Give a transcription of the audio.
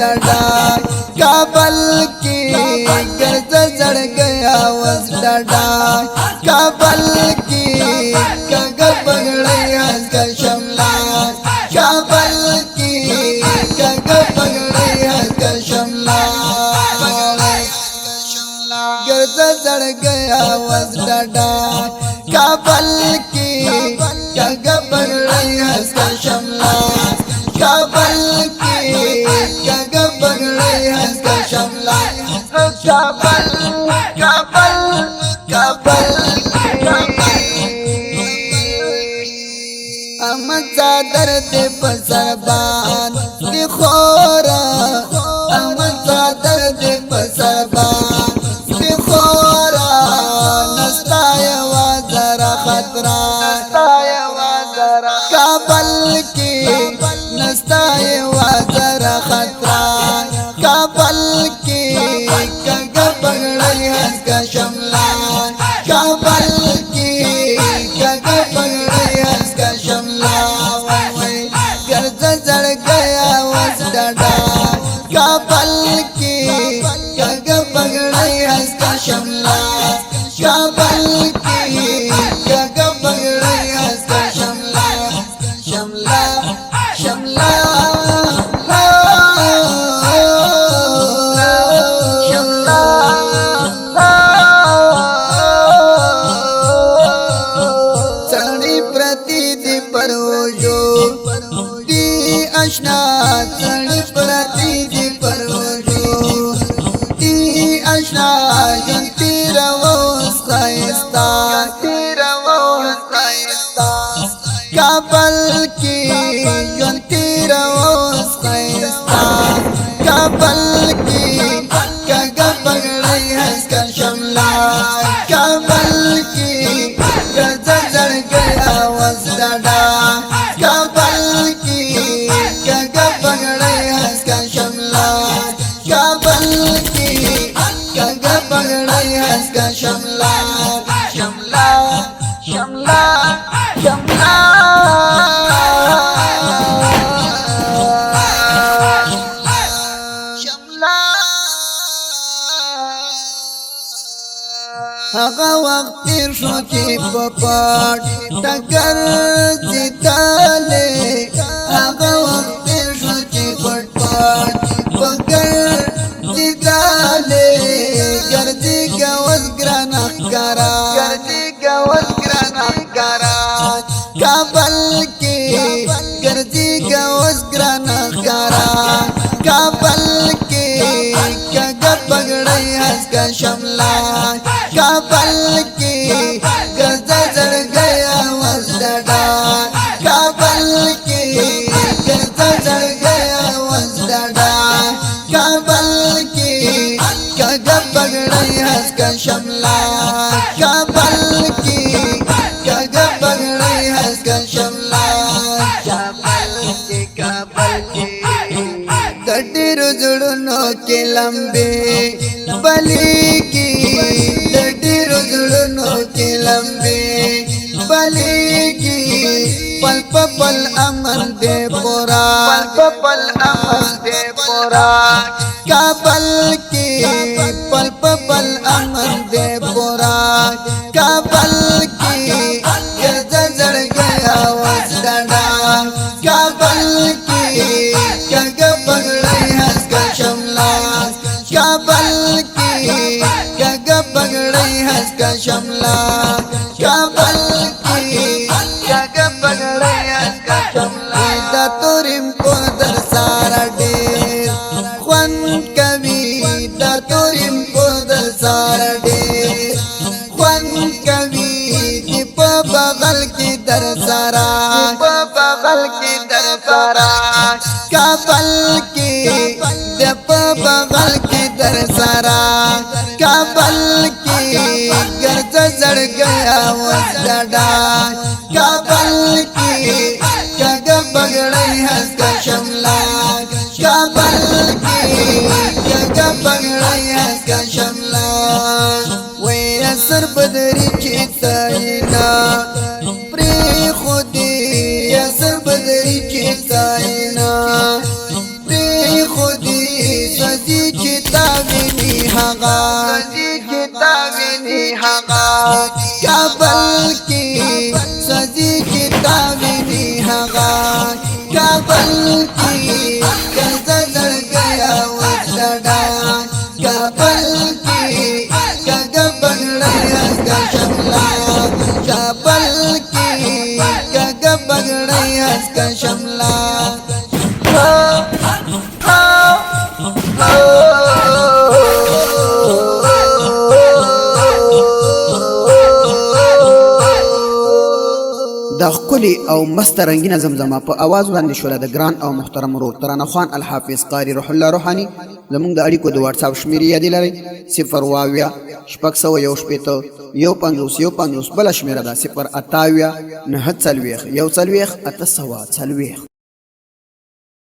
डाडा काबल की गर्द जड़ गया वस डाडा काबल की कग पगड़े हंस का शमला काबल की कग पगड़े हंस का शमला गर्द जड़ गया वस डाडा काबल की कग पगड़े हंस का शमला काबल की कग पगड़े हंस का शमला काबल काबल काबल अमजा दर्द पसरबान दिखोरा अमजा दर्द पसरबान दिखोरा नस्ताय वाजरा खतरा काबल की नस्ताय वाजरा खतरा काबल की कग पगड़े हंस का शमला काबल की कग पगड़े हंस का शमला गर्द जड़ गया वस डाडा काबल की कग पगड़े हंस का शमला काबल की कग पगड़े हंस का शमला शमला शमला अशना चढ़ी प्रतीति परवजो ती अशना जंती रवो साइस्ता काबल की जंती रवो साइस्ता काबल की कग पगड़े हंस का शमला काबल की गर्द जड़ गया वस डाडा काबल की कग पगड़े हंस का शमला काबल की कग पगड़े हंस का शमला शमला शमला शमला शमला हगा वक्त सोची पपाट टगर जिताले हगा वक्त सोची पपाट पगर जिताले गर्दी गवस ग्राना करा काबल की गर्दी गवस ग्राना करा काबल की कग पगड़े हंस का शमला काबल की गर्द जड़ गया वस डाडा काबल की गर्द जड़ गया वस डाडा काबल की कग पगड़े हंस का शमला काबल की कग पगड़े हंस का शमला काबल की दडीर जुड़नो के लंबे बली की दडीर जुड़नो के लंबे बली की पल पल अमन दे पोरा पल अमन दे पोरा काबल की पल पल अमन दे पोरा काबल की गर्द जड़ गया वस डाडा काबल की कग पगड़े हंस का शमला काबल की कग पगड़े हंस का शमला काबल की कग पगड़े हंस का शमला दातुरिम को दरसारा डेर ख्वन कवि दातुरिम को दरसारा डेर ख्वन कवि दीप बगल की दरसारा बगल की दरसारा काबल की दीप बगल की दरसारा काबल की गर्द जड़ गया वस डाडा काबल की कग पगड़े हंस का शमला काबल की कग पगड़े हंस का शमला वे असर बदरी चिताइना प्रे खुदी असर बदरी चिताइना प्रे खुदी سوزی کتابینی حقا کابل کی سوزی کتابینی حقا کابل کی کزا در گیا وزدڑا کابل کی کگا بگڑی از کا شملا کابل کی کگا بگڑی از کا شملا دا خلی او مست رنگینه زمزمه په आवाज وړاندې شوله د ګران او محترم ورور ترانه خان الحافظ قاری روح الله روحانی زمونږ د اړیکو د واتس اپ شمیرې یادې لرئ 0 شپږ سوه یو شپېته 150 بله شمیره ده 0 28 9 40 1 40 840